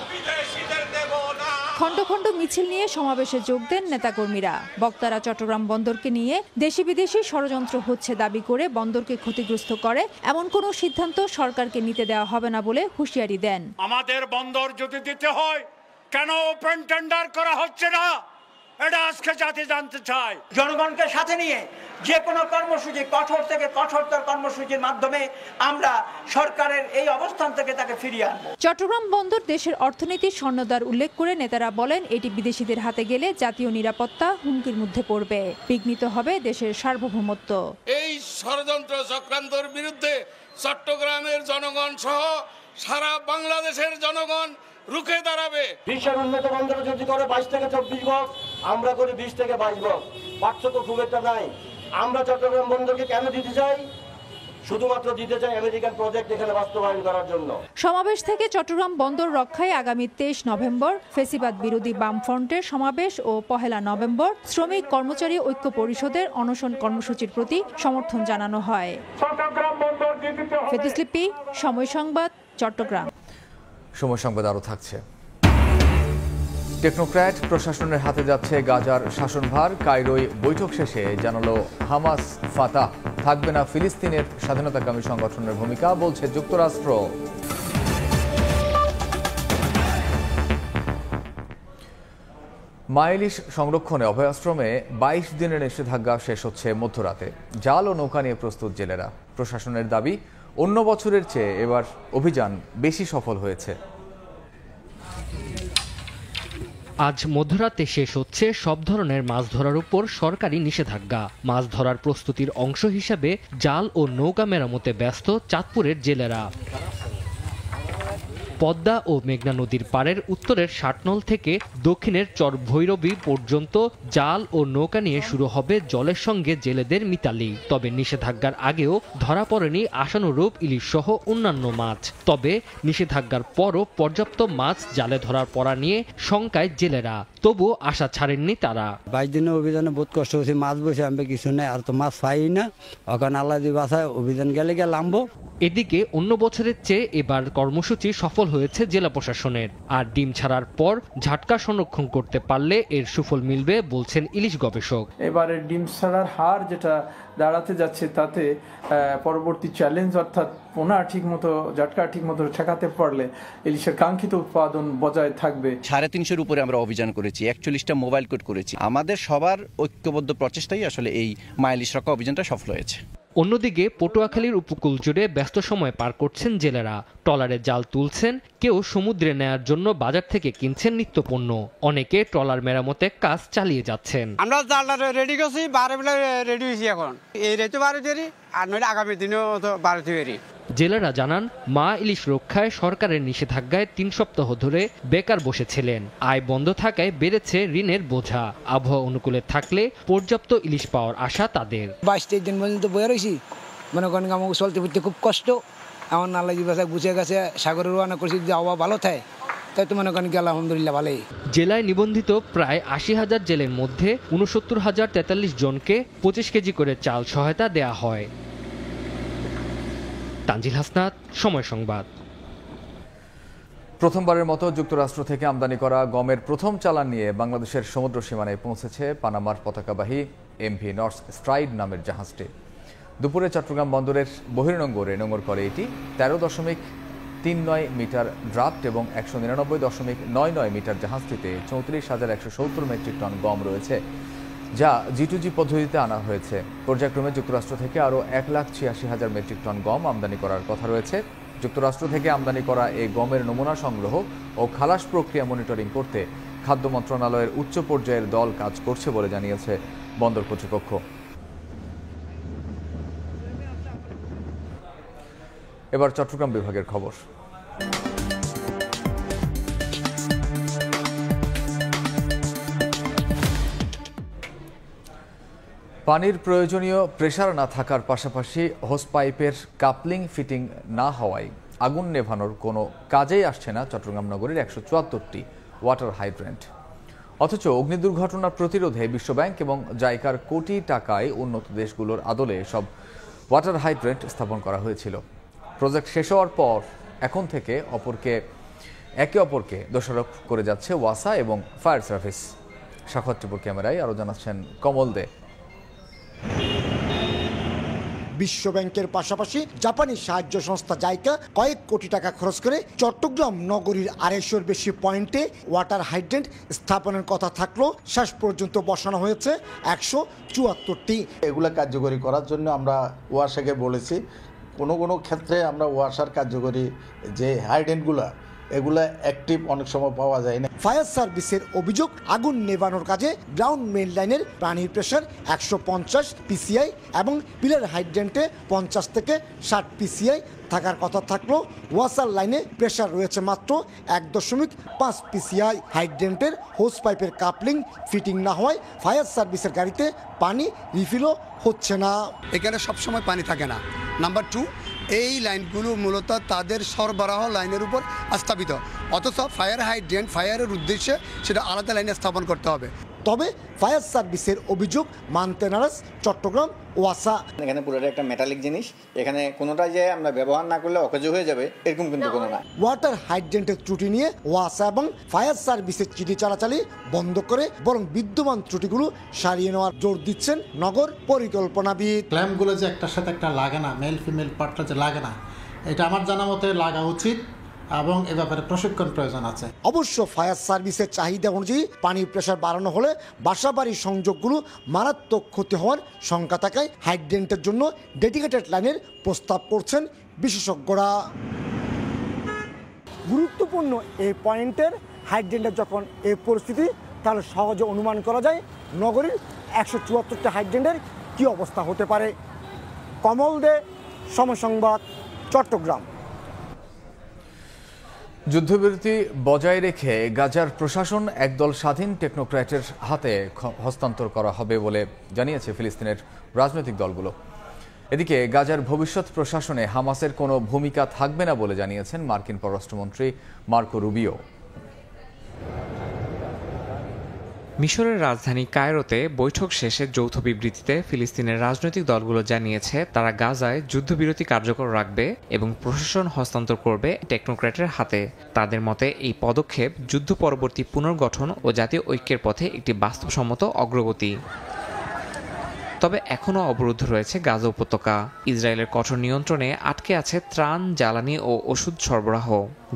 খণ্ড খণ্ড মিছিল নিয়ে সমাবেশে যোগ দেন নেতাকর্মীরা। বক্তারা চট্টগ্রাম বন্দরকে নিয়ে দেশি বিদেশি ষড়যন্ত্র হচ্ছে দাবি করে বন্দরকে ক্ষতিগ্রস্ত করে এমন কোনো সিদ্ধান্ত সরকারকে নিতে দেওয়া হবে না বলে হুঁশিয়ারি দেন। আমাদের বন্দর যদি দিতে হয় কেন ওপেন টেন্ডার করা হচ্ছে না, এটা আজকে জাতি জানতে চায়। জনগণকে সাথে নিয়ে যে কোনো কর্মসূচি, কঠোর থেকে কঠোরতর কর্মসূচির মাধ্যমে আমরা সরকারের এই অবস্থান থেকে তাকে ফিরিয়ে আনব। চট্টগ্রাম বন্দর দেশের অর্থনীতির স্বর্ণদ্বার উল্লেখ করে নেতারা বলেন, এটি বিদেশিদের হাতে গেলে জাতীয় নিরাপত্তা হুমকির মধ্যে পড়বে, বিঘ্নিত হবে দেশের সার্বভৌমত্ব। এই ষড়যন্ত্র চক্রান্তর বিরুদ্ধে চট্টগ্রামের জনগণ সহ সারা বাংলাদেশের জনগণ রুখে দাঁড়াবে। বিশ্বের উন্নত বন্দর যদি করে 22 থেকে 24 বক্স, আমরা করি 20 থেকে 22 বক্স, পার্থক্য খুব একটা নাই। আমরা চট্টগ্রাম বন্দরকে কেন দিতে চাই? শুধুমাত্র দিতে চাই আমেরিকান প্রজেক্ট এখানে বাস্তবায়ন করার জন্য। সমাবেশ থেকে চট্টগ্রাম বন্দর রক্ষায় আগামী 23 নভেম্বর ফেসিবাদ বিরোধী বামফ্রন্টের সমাবেশ ও 1 নভেম্বর শ্রমিক কর্মচারী ঐক্য পরিষদের অনশন কর্মসূচির প্রতি সমর্থন জানানো হয়। ফেতুসলিপি, সময় সংবাদ, চট্টগ্রাম। সময় সংবাদ আরও থাকছে। টেকনোক্র্যাট প্রশাসনের হাতে যাচ্ছে গাজার শাসনভার। কায়রোয় বৈঠক শেষে জানালো হামাস, ফাতাহ থাকবে না ফিলিস্তিনের স্বাধীনতাকামী সংগঠনের ভূমিকা, বলছে যুক্তরাষ্ট্র। মা ইলিশ সংরক্ষণে অভয়াশ্রমে 22 দিনের নিষেধাজ্ঞা শেষ হচ্ছে মধ্যরাতে। জাল ও নৌকা নিয়ে প্রস্তুত জেলেরা। প্রশাসনের দাবি, অন্য বছরের চেয়ে এবার অভিযান বেশি সফল হয়েছে। আজ মধ্যরাতে শেষ হচ্ছে সব ধরনের মাছ ধরার উপর সরকারি নিষেধাজ্ঞা। মাছ ধরার প্রস্তুতির অংশ হিসেবে জাল ও নৌকা মেরামতে ব্যস্ত চাঁদপুরের জেলেরা। পদ্মা ও মেঘনা নদীর পাড়ের উত্তরের ষাটনল থেকে দক্ষিণের চর ভৈরবী পর্যন্ত জাল ও নৌকা নিয়ে শুরু হবে জলের সঙ্গে জেলেদের মিতালি। তবে নিষেধাজ্ঞার আগেও ধরা পড়েনি আশানুরূপ ইলিশ সহ অন্যান্য মাছ। তবে নিষেধাজ্ঞার পরও পর্যাপ্ত মাছ জালে ধরার পড়া নিয়ে শঙ্কায় জেলেরা। তবু আশা ছাড়েননি তারা। 22 দিনের অভিযানে বহুত কষ্ট হয়েছে, মাছ বসে আমি কিছু নেই, আর তো মাছ পাই না। ওখানে আল্লাহ দি বাসায় অভিযান গেলে নামবো। এদিকে অন্য বছরের চেয়ে এবার কর্মসূচি সফল হয়েছে জেলা প্রশাসনের। আর ডিম ছাড়ার পর ঝাটকা সংরক্ষণ করতে পারলে এর সুফল মিলবে বলছেন ইলিশ গবেষক। এবারে ডিম ছাড়ার হার যেটা দাঁড়াতে যাচ্ছে তাতে পরবর্তী চ্যালেঞ্জ অর্থাৎ পোনা ঠিকমতো ঝাটকা ঠিকমতো ঠেকাতে পারলে ইলিশের কাঙ্ক্ষিত উৎপাদন বজায় থাকবে। 350-এর উপরে আমরা অভিযান করেছি, 41টা মোবাইল কোড করেছি। আমাদের সবার ঐক্যবদ্ধ প্রচেষ্টাই আসলে এই মা ইলিশ রক্ষা অভিযানটা সফল হয়েছে। অন্যদিকে পটুয়াখালীর উপকূল জুড়ে ব্যস্ত সময় পার করছেন জেলেরা। ট্রলারে জাল তুলছেন, কেউ সমুদ্রে নেয়ার জন্য বাজার থেকে কিনছেন নিত্যপণ্য। অনেকে ট্রলার মেরামতের কাজ চালিয়ে যাচ্ছেন। আমরা জালটা রেডি করছি, 12 বেলা রেডি হয়েছি। এখন এই রেতে 12 দেরি, আর নইলে আগামী দিনেও 12 দেরি। জেলেরা জানান, মা ইলিশ রক্ষায় সরকারের নিষেধাজ্ঞায় 3 সপ্তাহ ধরে বেকার বসেছিলেন। আয় বন্ধ থাকায় বেড়েছে ঋণের বোঝা। আবহাওয়া অনুকূলে থাকলে পর্যাপ্ত ইলিশ পাওয়ার আশা তাদের। 22-23 দিন পর্যন্ত বয়ে রয়েছি, মনে করেন আমাকে চলতে ফিরতে খুব কষ্ট। আমার নালা বাসা গুছিয়ে গেছে, সাগরে রওনা করছি, যদি আবহাওয়া ভালো থাকে তাই তো মনে করেন গেল আলহামদুলিল্লাহ ভালোই। জেলায় নিবন্ধিত প্রায় ৮০,০০০ জেলের মধ্যে ৬৯,০৪৩ জনকে ২৫ কেজি করে চাল সহায়তা দেয়া হয়। তানজিল হাসনাত, সময় সংবাদ। প্রথমবারের মতো যুক্তরাষ্ট্র থেকে আমদানি করা গমের প্রথম চালান নিয়ে বাংলাদেশের সমুদ্র সীমানায় পৌঁছেছে পানামার পতাকাবাহী এমভি নর্থ স্ট্রাইড নামের জাহাজটি। দুপুরে চট্টগ্রাম বন্দরের বহির্নোঙরে নোঙর করে এটি ১৩.৩৯ মিটার ড্রাফট এবং ১৯৯.৯৯ মিটার জাহাজটিতে ৩৪,১৭০ মেট্রিক টন গম রয়েছে, যা G2G পদ্ধতিতে আনা হয়েছে। পর্যায়ক্রমে যুক্তরাষ্ট্র থেকে আরও ১,৮৬,০০০ মেট্রিক টন গম আমদানি করার কথা রয়েছে। যুক্তরাষ্ট্র থেকে আমদানি করা এই গমের নমুনা সংগ্রহ ও খালাস প্রক্রিয়া মনিটরিং করতে খাদ্য মন্ত্রণালয়ের উচ্চ পর্যায়ের দল কাজ করছে বলে জানিয়েছে বন্দর কর্তৃপক্ষ। এবার চট্টগ্রাম বিভাগের খবর। পানির প্রয়োজনীয় প্রেসার না থাকার পাশাপাশি হোস পাইপের কাপলিং ফিটিং না হওয়ায় আগুন নেভানোর কোনো কাজেই আসছে না চট্টগ্রাম নগরীর ১৭৪টি ওয়াটার হাইড্রেন্ট। অথচ অগ্নি দুর্ঘটনা প্রতিরোধে বিশ্বব্যাংক এবং জাইকার কোটি টাকায় উন্নত দেশগুলোর আদলে সব ওয়াটার হাইড্রেন্ট স্থাপন করা হয়েছিল। প্রজেক্ট শেষ হওয়ার পর এখন থেকে একে অপরকে দোষারোপ করে যাচ্ছে ওয়াসা এবং ফায়ার সার্ভিস। সাক্ষাৎ ত্রিপুর ক্যামেরায় আরও জানাচ্ছেন কমল দে। বিশ্বব্যাংকের পাশাপাশি জাপানি সাহায্য সংস্থা জাইকা কয়েক কোটি টাকা খরচ করে চট্টগ্রাম নগরীর ২৫০-এর বেশি পয়েন্টে ওয়াটার হাইড্রেন্ট স্থাপনের কথা থাকলেও শেষ পর্যন্ত বসানো হয়েছে ১৭৪টি। এগুলা কার্যকরী করার জন্য আমরা ওয়াসাকে বলেছি, কোনো ক্ষেত্রে আমরা ওয়াসার কার্যকরী যে হাইড্রেন্টগুলা এগুলা অ্যাক্টিভ অনেক সময় পাওয়া যায় না। ফায়ার সার্ভিসের অভিযোগ, আগুন নেভানোর কাজে গ্রাউন্ড মেইন লাইনের পানির প্রেসার ১৫০ পিসিআই এবং পিলার হাইড্রেন্টে ৫০ থেকে ৬০ পিসিআই থাকার কথা থাকলেও ওয়াসার লাইনে প্রেসার রয়েছে মাত্র ১.৫ পিসিআই। হাইড্রেন্টের হোস পাইপের কাপলিং ফিটিং না হওয়ায় ফায়ার সার্ভিসের গাড়িতে পানি রিফিলও হচ্ছে না। এখানে সবসময় পানি থাকে না। নাম্বার 2, এই লাইনগুলো মূলত তাদের সরবরাহ লাইনের উপর স্থাপিত, অথচ ফায়ার হাইড্রেন্ট ফায়ারের উদ্দেশ্যে সেটা আলাদা লাইনে স্থাপন করতে হবে। তবে ফায়ার সার্ভিসের অভিযোগ মানতে নারাজ চট্টগ্রাম ওয়াসা। এখানে পুরোটা একটা মেটালিক জিনিস, এখানে কোনোটা যে আমরা ব্যবহার না করলে অকেজ হয়ে যাবে এরকম কিন্তু কোনো না। ওয়াটার হাইড্রেন্টের ত্রুটি নিয়ে ওয়াসা এবং ফায়ার সার্ভিসের চিঠি চালাচালি বন্ধ করে বরং বিদ্যমান ত্রুটিগুলো সারিয়ে নেওয়ার জোর দিচ্ছেন নগর পরিকল্পনাবিদ। ক্ল্যাম্পগুলো যে একটার সাথে একটা লাগে না, মেল ফিমেল পার্টটা যে লাগে না, এটা আমার জানা মতে লাগা উচিত এবং এ ব্যাপারে প্রশিক্ষণ প্রয়োজন আছে। অবশ্য ফায়ার সার্ভিসের চাহিদা অনুযায়ী পানির প্রেসার বাড়ানো হলে বাসাবাড়ির সংযোগগুলো মারাত্মক ক্ষতি হওয়ার শঙ্কা থাকায় হাইড্রেন্টের জন্য ডেডিকেটেড লাইনের প্রস্তাব করছেন বিশেষজ্ঞরা। গুরুত্বপূর্ণ এই পয়েন্টের হাইড্রেন্টের যখন এই পরিস্থিতি, তাহলে সহজে অনুমান করা যায় নগরীর ১৭৪টি হাইড্রেন্টের কী অবস্থা হতে পারে। কমল দে, সময় সংবাদ, চট্টগ্রাম। যুদ্ধবিরতি বজায় রেখে গাজার প্রশাসন একদল স্বাধীন টেকনোক্র্যাটের হাতে হস্তান্তর করা হবে বলে জানিয়েছে ফিলিস্তিনের রাজনৈতিক দলগুলো। এদিকে গাজার ভবিষ্যৎ প্রশাসনে হামাসের কোনো ভূমিকা থাকবে না বলে জানিয়েছেন মার্কিন পররাষ্ট্রমন্ত্রী মার্কো রুবিও। মিশরের রাজধানী কায়রোতে বৈঠক শেষে যৌথ বিবৃতিতে ফিলিস্তিনের রাজনৈতিক দলগুলো জানিয়েছে তারা গাজায় যুদ্ধবিরতি কার্যকর রাখবে এবং প্রশাসন হস্তান্তর করবে টেকনোক্র্যাটের হাতে। তাদের মতে এই পদক্ষেপ যুদ্ধ পরবর্তী পুনর্গঠন ও জাতীয় ঐক্যের পথে একটি বাস্তবসম্মত অগ্রগতি। তবে এখনও অবরুদ্ধ রয়েছে গাজা উপত্যকা। ইসরায়েলের কঠোর নিয়ন্ত্রণে আটকে আছে ত্রাণ, জ্বালানি ও ওষুধ সরবরাহ।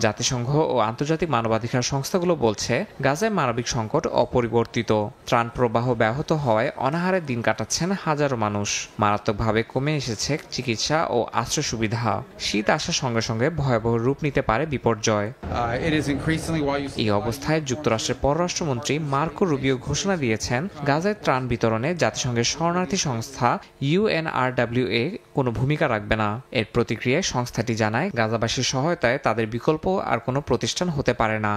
জাতিসংঘ ও আন্তর্জাতিক মানবাধিকার সংস্থাগুলো বলছে গাজায় মানবিক সংকট অপরিবর্তিত। ত্রাণ প্রবাহ ব্যাহত হওয়ায় অনাহারে দিন কাটাচ্ছেন হাজারো মানুষ। মারাত্মকভাবে কমে এসেছে চিকিৎসা ও আশ্রয় সুবিধা। শীত আসার সঙ্গে সঙ্গে ভয়াবহ রূপ নিতে পারে বিপর্যয়। এই অবস্থায় যুক্তরাষ্ট্রের পররাষ্ট্রমন্ত্রী মার্কো রুবিও ঘোষণা দিয়েছেন গাজায় ত্রাণ বিতরণে জাতিসংঘের শরণার্থী সংস্থা UNRWA কোনো ভূমিকা রাখবে না। এর প্রতিক্রিয়ায় সংস্থাটি জানায় গাজাবাসীর সহায়তায় তাদের বিকল্প আর কোনো প্রতিষ্ঠান হতে পারে না।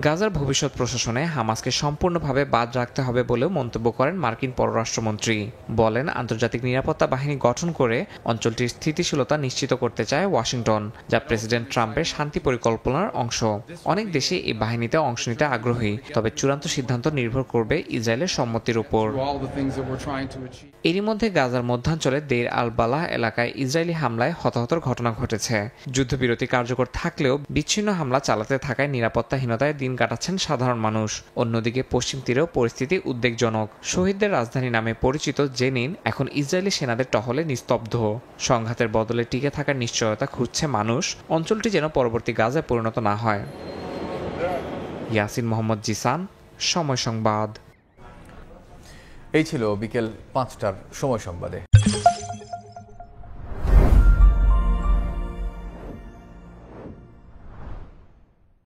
গাজার ভবিষ্যৎ প্রশাসনে হামাসকে সম্পূর্ণভাবে বাদ রাখতে হবে বলেও মন্তব্য করেন মার্কিন পররাষ্ট্রমন্ত্রী। বলেন, আন্তর্জাতিক নিরাপত্তা বাহিনী গঠন করে অঞ্চলটির স্থিতিশীলতা নিশ্চিত করতে চায় ওয়াশিংটন, যা প্রেসিডেন্ট ট্রাম্পের শান্তি পরিকল্পনার অংশ। অনেক দেশে এই বাহিনীতে অংশ নিতে আগ্রহী, তবে চূড়ান্ত সিদ্ধান্ত নির্ভর করবে ইসরায়েলের সম্মতির উপর। এরই মধ্যে গাজার মধ্যাঞ্চলে দেইর আল বালাহ এলাকায় ইসরায়েলি হামলায় হতাহতের ঘটনা ঘটেছে। যুদ্ধবিরতি কার্যকর থাকলেও বিচ্ছিন্ন হামলা চালাতে থাকায় নিরাপত্তাহীনতায় দিন কাটাচ্ছেন সাধারণ মানুষ। অন্যদিকে পশ্চিম তীরেও পরিস্থিতি উদ্বেগজনক। শহীদদের রাজধানী নামে পরিচিত জেনিন এখন ইসরায়েলি সেনাদের টহলে নিস্তব্ধ। সংঘাতের বদলে টিকে থাকার নিশ্চয়তা খুঁজছে মানুষ, অঞ্চলটি যেন পরবর্তী গাজায় পরিণত না হয়। ইয়াসিন মোহাম্মদ জিসান, সময় সংবাদ। এই ছিল বিকেল 5টার সময় সংবাদে।